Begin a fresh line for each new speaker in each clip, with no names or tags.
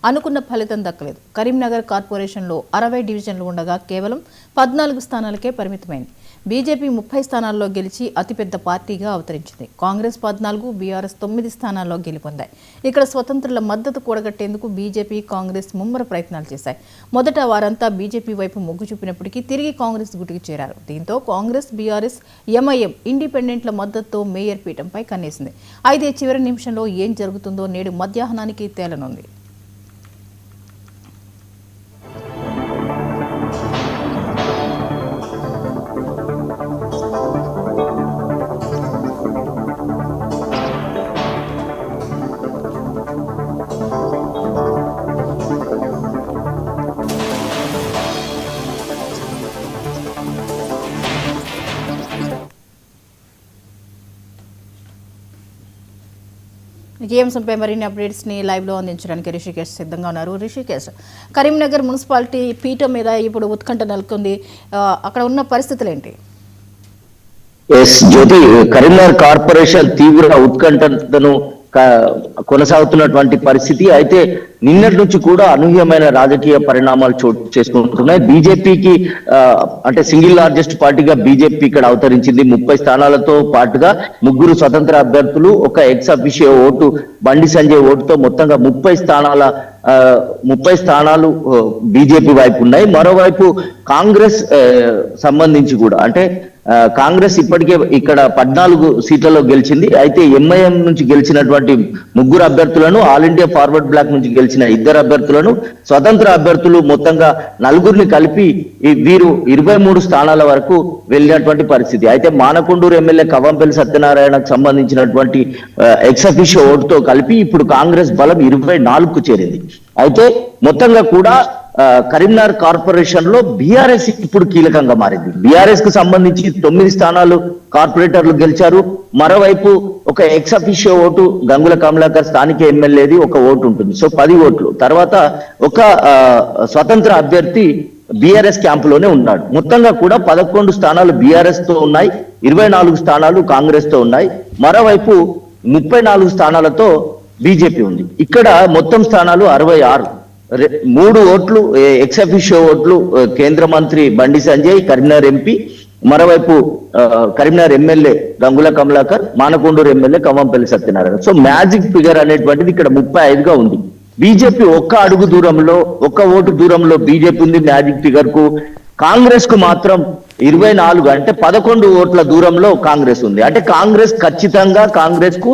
అనుకున్న ఫలితం దక్కలేదు. కరీంనగర్ కార్పొరేషన్లో 60 డివిజన్లు ఉండగా కేవలం 14 స్థానాలకే పరిమితమైంది. బీజేపీ 30 స్థానాల్లో గెలిచి అతిపెద్ద పార్టీగా అవతరించింది. కాంగ్రెస్ 14, బీఆర్ఎస్ 9 స్థానాల్లో గెలుపొందాయి. ఇక్కడ స్వతంత్రుల మద్దతు కూడగట్టేందుకు బీజేపీ, కాంగ్రెస్ ముమ్మర ప్రయత్నాలు చేశాయి. మొదట వారంతా బీజేపీ వైపు మొగ్గు చూపినప్పటికీ తిరిగి కాంగ్రెస్ గుటికి చేరారు. దీంతో కాంగ్రెస్, బీఆర్ఎస్, ఎంఐఎం ఇండిపెండెంట్ల మద్దతుతో మేయర్ పీఠంపై కన్నేసింది. అయితే చివరి నిమిషంలో ఏం జరుగుతుందో నేడు మధ్యాహ్నానికి తేలనుంది. ఈ అంశంపై మరిన్ని అప్డేట్స్ ని లైవ్ లో అందించడానికి రిషికేష్ సిద్ధంగా ఉన్నారు. రిషికేష్, కరీంనగర్ మున్సిపాలిటీ పీఠం మీద ఇప్పుడు ఉత్కంఠ నెలకొంది. అక్కడ ఉన్న పరిస్థితులు ఏంటి?
జ్యోతి, కరీంనగర్ కార్పొరేషన్ తీవ్ర ఉత్కంఠను కొనసాగుతున్నటువంటి పరిస్థితి. అయితే నిన్నటి నుంచి కూడా అనూహ్యమైన రాజకీయ పరిణామాలు చోటు చేసుకుంటున్నాయి. బీజేపీకి అంటే సింగిల్ లార్జెస్ట్ పార్టీగా బీజేపీ ఇక్కడ అవతరించింది. 30 స్థానాలతో పాటుగా 3 స్వతంత్ర అభ్యర్థులు, ఒక ex officio vote Bandi Sanjay ఓటుతో మొత్తంగా 30 స్థానాలు బీజేపీ వైపు ఉన్నాయి. మరోవైపు కాంగ్రెస్ సంబంధించి కూడా అంటే కాంగ్రెస్ ఇప్పటికే ఇక్కడ 14 సీట్లలో గెలిచింది. అయితే ఎంఐఎం నుంచి గెలిచినటువంటి 3 అభ్యర్థులను, ఆల్ ఇండియా ఫార్వర్డ్ బ్లాక్ నుంచి గెలిచిన 2 అభ్యర్థులను, స్వతంత్ర అభ్యర్థులు మొత్తంగా 4 కలిపి వీరు 23 స్థానాల వరకు వెళ్ళినటువంటి పరిస్థితి. అయితే మానకొండూరు ఎమ్మెల్యే కవంపల్లి సత్యనారాయణకు సంబంధించినటువంటి ఎక్స్ అఫిషియో ఓటుతో కలిపి ఇప్పుడు కాంగ్రెస్ బలం 24కు చేరింది. అయితే మొత్తంగా కూడా కరీంనగర్ కార్పొరేషన్ లో బీఆర్ఎస్ ఇప్పుడు కీలకంగా మారింది. బీఆర్ఎస్ కు సంబంధించి 9 స్థానాలు కార్పొరేటర్లు గెలిచారు. మరోవైపు ఒక ex officio vote Gangula Kamalakar స్థానిక ఎమ్మెల్యేది ఒక ఓటు ఉంటుంది. సో 10 ఓట్లు. తర్వాత ఒక స్వతంత్ర అభ్యర్థి బీఆర్ఎస్ క్యాంపులోనే ఉన్నాడు. మొత్తంగా కూడా 11 స్థానాలు బీఆర్ఎస్ తో ఉన్నాయి, 24 స్థానాలు కాంగ్రెస్ తో ఉన్నాయి. మరోవైపు 34 స్థానాలతో బీజేపీ ఉంది. ఇక్కడ మొత్తం స్థానాలు 66. 3 ఓట్లు ఎక్స్ అఫిషియో ఓట్లు కేంద్ర మంత్రి బండి సంజయ్, కరీంనగర్ ఎంపీ, మరోవైపు Karimnagar MLA Gangula Kamalakar, Manakondur MLA Kavampalli Satyanarayana. So magic figure అనేటువంటిది ఇక్కడ 35గా ఉంది. బీజేపీ 1 అడుగు దూరంలో, 1 ఓటు దూరంలో బీజేపీ ఉంది మ్యాజిక్ ఫిగర్ కు. కాంగ్రెస్ కు మాత్రం 24 అంటే 11 ఓట్ల దూరంలో కాంగ్రెస్ ఉంది. అంటే కాంగ్రెస్ ఖచ్చితంగా కాంగ్రెస్ కు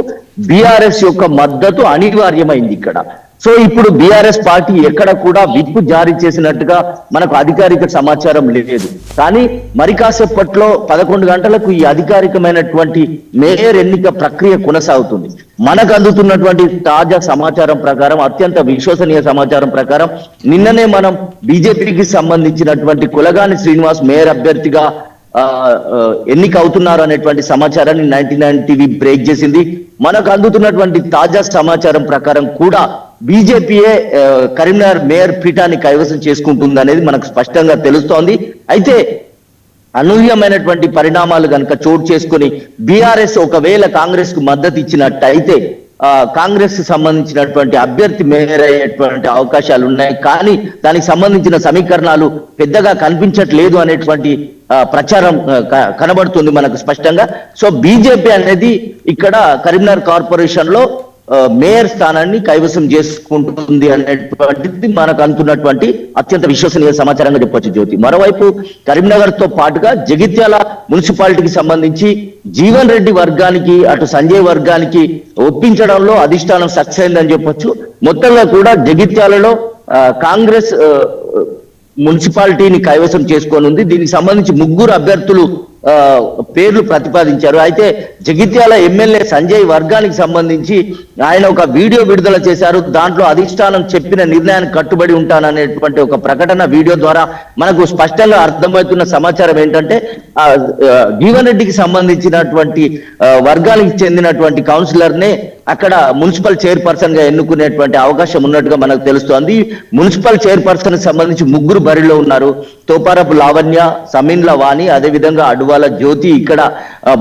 బీఆర్ఎస్ యొక్క మద్దతు అనివార్యమైంది ఇక్కడ. సో ఇప్పుడు బీఆర్ఎస్ పార్టీ ఎక్కడ కూడా విప్ జారీ చేసినట్టుగా మనకు అధికారిక సమాచారం లేదు. కానీ మరి కాసేపట్లో 11 గంటలకు ఈ అధికారికమైనటువంటి మేయర్ ఎన్నిక ప్రక్రియ కొనసాగుతుంది. మనకు అందుతున్నటువంటి తాజా సమాచారం ప్రకారం, అత్యంత విశ్వసనీయ సమాచారం ప్రకారం నిన్ననే మనం బీజేపీకి సంబంధించినటువంటి కులగాని శ్రీనివాస్ మేయర్ అభ్యర్థిగా ఎన్నిక అవుతున్నారు అనేటువంటి సమాచారాన్ని 99 టీవీ బ్రేక్ చేసింది. మనకు అందుతున్నటువంటి తాజా సమాచారం ప్రకారం కూడా బీజేపీయే కరీంనగర్ మేయర్ పీఠాన్ని కైవసం చేసుకుంటుంది అనేది మనకు స్పష్టంగా తెలుస్తోంది. అయితే అనూహ్యమైనటువంటి పరిణామాలు కనుక చోటు చేసుకుని బీఆర్ఎస్ ఒకవేళ కాంగ్రెస్ కు మద్దతు ఇచ్చినట్టయితే కాంగ్రెస్ కు సంబంధించినటువంటి అభ్యర్థి మేయర్ అయ్యేటువంటి అవకాశాలు ఉన్నాయి. కానీ దానికి సంబంధించిన సమీకరణాలు పెద్దగా కనిపించట్లేదు అనేటువంటి ప్రచారం కనబడుతుంది మనకు స్పష్టంగా. సో బీజేపీ అనేది ఇక్కడ కరీంనగర్ కార్పొరేషన్ లో మేయర్ స్థానాన్ని కైవసం చేసుకుంటుంది అనేటువంటిది మనకు అందుతున్నటువంటి అత్యంత విశ్వసనీయ సమాచారంగా చెప్పొచ్చు జ్యోతి. మరోవైపు కరీంనగర్ తో పాటుగా జగిత్యాల మున్సిపాలిటీకి సంబంధించి జీవన్ రెడ్డి వర్గానికి, అటు సంజయ్ వర్గానికి ఒప్పించడంలో అధిష్టానం సక్సెస్ అయిందని చెప్పొచ్చు. మొత్తంగా కూడా జగిత్యాలలో కాంగ్రెస్ మున్సిపాలిటీని కైవసం చేసుకొని ఉంది. దీనికి సంబంధించి 3 అభ్యర్థులు పేర్లు ప్రతిపాదించారు. అయితే జగిత్యాల ఎమ్మెల్యే సంజయ్ వర్గానికి సంబంధించి ఆయన ఒక వీడియో విడుదల చేశారు. దాంట్లో అధిష్టానం చెప్పిన నిర్ణయానికి కట్టుబడి ఉంటాననేటువంటి ఒక ప్రకటన వీడియో ద్వారా మనకు స్పష్టంగా అర్థమవుతున్న సమాచారం ఏంటంటే జీవన్ రెడ్డికి సంబంధించినటువంటి వర్గానికి చెందినటువంటి కౌన్సిలర్ నే అక్కడ మున్సిపల్ చైర్పర్సన్ గా ఎన్నుకునేటువంటి అవకాశం ఉన్నట్టుగా మనకు తెలుస్తోంది. మున్సిపల్ చైర్పర్సన్ కి సంబంధించి 3 బరిలో ఉన్నారు. తోపారపు లావణ్య, సమీన్ల వాణి, అదేవిధంగా అడువాల జ్యోతి ఇక్కడ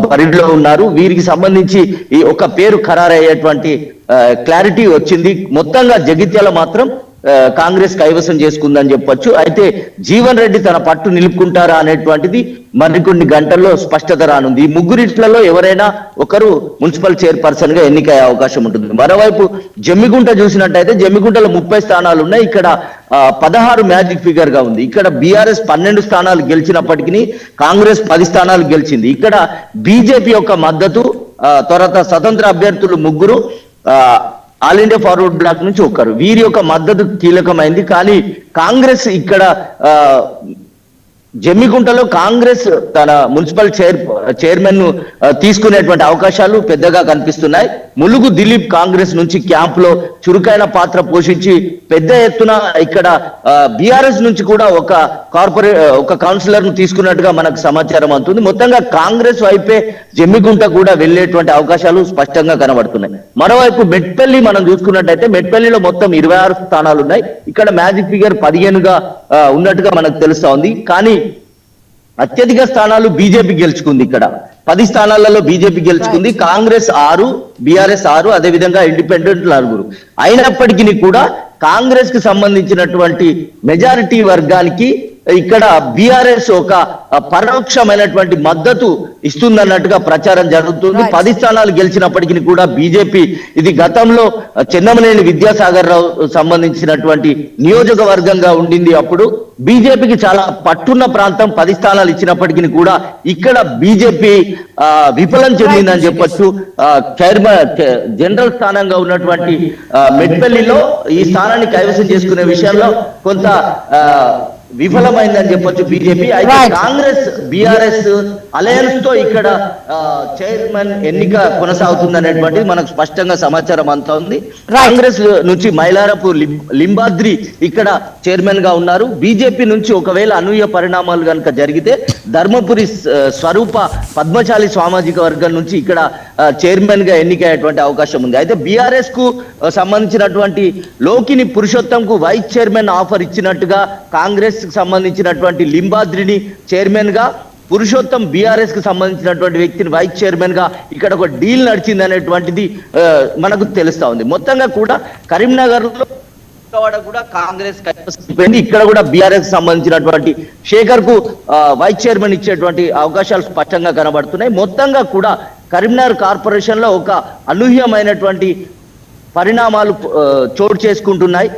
బరిలో ఉన్నారు. వీరికి సంబంధించి ఈ ఒక పేరు ఖరారయ్యేటువంటి క్లారిటీ వచ్చింది. మొత్తంగా జగిత్యాల మాత్రం కాంగ్రెస్ కైవసం చేసుకుందని చెప్పొచ్చు. అయితే జీవన్ రెడ్డి తన పట్టు నిలుపుకుంటారా అనేటువంటిది మరికొన్ని గంటల్లో స్పష్టత రానుంది. ఈ ముగ్గురిట్లలో ఎవరైనా ఒకరు మున్సిపల్ చైర్పర్సన్ గా ఎన్నికయ్యే అవకాశం ఉంటుంది. మరోవైపు జమ్మిగుంట చూసినట్టయితే జమ్మిగుంటలో 30 స్థానాలు ఉన్నాయి. ఇక్కడ 16 మ్యాజిక్ ఫిగర్ గా ఉంది. ఇక్కడ బీఆర్ఎస్ 12 స్థానాలు గెలిచినప్పటికీ కాంగ్రెస్ 10 స్థానాలు గెలిచింది. ఇక్కడ బీజేపీ యొక్క మద్దతు, తర్వాత స్వతంత్ర అభ్యర్థులు 3, ఆల్ ఇండియా ఫార్వర్డ్ బ్లాక్ నుంచి ఒకరు, వీరి యొక్క మద్దతు కీలకమైంది. కానీ కాంగ్రెస్ ఇక్కడ జమ్మిగుంటలో కాంగ్రెస్ తన మున్సిపల్ చైర్మన్ ను తీసుకునేటువంటి అవకాశాలు పెద్దగా కనిపిస్తున్నాయి. ములుగు దిలీప్ కాంగ్రెస్ నుంచి క్యాంప్ లో చురుకైన పాత్ర పోషించి పెద్ద ఎత్తున ఇక్కడ బీఆర్ఎస్ నుంచి కూడా ఒక కౌన్సిలర్ ను తీసుకున్నట్టుగా మనకు సమాచారం అందుతుంది. మొత్తంగా కాంగ్రెస్ వైపే జమ్మిగుంట కూడా వెళ్లేటువంటి అవకాశాలు స్పష్టంగా కనబడుతున్నాయి. మరోవైపు మెట్పల్లి మనం చూసుకున్నట్టయితే మెట్పల్లిలో మొత్తం 26 స్థానాలు ఉన్నాయి. ఇక్కడ మ్యాజిక్ ఫిగర్ 15గా ఉన్నట్టుగా మనకు తెలుస్తా ఉంది. కానీ అత్యధిక స్థానాలు బీజేపీ గెలుచుకుంది. ఇక్కడ 10 స్థానాలలో బీజేపీ గెలుచుకుంది. కాంగ్రెస్ 6, బీఆర్ఎస్ 6, అదేవిధంగా ఇండిపెండెంట్ 4. అయినప్పటికీ కూడా కాంగ్రెస్ కి సంబంధించినటువంటి మెజారిటీ వర్గానికి ఇక్కడ బీఆర్ఎస్ ఒక పరోక్షమైనటువంటి మద్దతు ఇస్తుందన్నట్టుగా ప్రచారం జరుగుతుంది. 10 స్థానాలు గెలిచినప్పటికీ కూడా బీజేపీ, ఇది గతంలో చెన్నమనేని విద్యాసాగర్ రావు సంబంధించినటువంటి నియోజకవర్గంగా ఉండింది. అప్పుడు బీజేపీకి చాలా పట్టున్న ప్రాంతం. 10 స్థానాలు ఇచ్చినప్పటికీ కూడా ఇక్కడ బీజేపీ విఫలం చెందిందని చెప్పొచ్చు. జనరల్ స్థానంగా ఉన్నటువంటి మెట్పల్లిలో ఈ స్థానాన్ని కైవసం చేసుకునే విషయంలో కొంత విఫలమైందని చెప్పొచ్చు బీజేపీ. అయితే కాంగ్రెస్ బీఆర్ఎస్ అలయన్స్ తో ఇక్కడ చైర్మన్ ఎన్నిక కొనసాగుతుందనేటువంటిది మనకు స్పష్టంగా సమాచారం అంతా ఉంది. కాంగ్రెస్ నుంచి మైలారపు లింబాద్రి ఇక్కడ చైర్మన్ గా ఉన్నారు. బీజేపీ నుంచి ఒకవేళ అనూహ్య పరిణామాలు కనుక జరిగితే ధర్మపురి స్వరూప పద్మశాలి సామాజిక వర్గం నుంచి ఇక్కడ చైర్మన్ గా ఎన్నికయ్యేటువంటి అవకాశం ఉంది. అయితే బీఆర్ఎస్ కు సంబంధించినటువంటి లోకిని పురుషోత్తం కు వైస్ చైర్మన్ ఆఫర్ ఇచ్చినట్టుగా కాంగ్రెస్ సంబంధించినటువంటి లింబాద్రిని చైర్మన్ గా, పురుషోత్తం బీఆర్ఎస్ కి సంబంధించినటువంటి వ్యక్తిని వైస్ చైర్మన్ గా ఇక్కడ ఒక డీల్ నడిచింది అనేటువంటిది మనకు తెలుస్తా ఉంది. మొత్తంగా కూడా కరీంనగర్ లో కూడా కాంగ్రెస్ కైవసం, ఇక్కడ కూడా బీఆర్ఎస్ సంబంధించినటువంటి శేఖర్ కు వైస్ చైర్మన్ ఇచ్చేటువంటి అవకాశాలు స్పష్టంగా కనబడుతున్నాయి. మొత్తంగా కూడా కరీంనగర్ కార్పొరేషన్ లో ఒక అనూహ్యమైనటువంటి పరిణామాలు చోటు చేసుకుంటున్నాయి.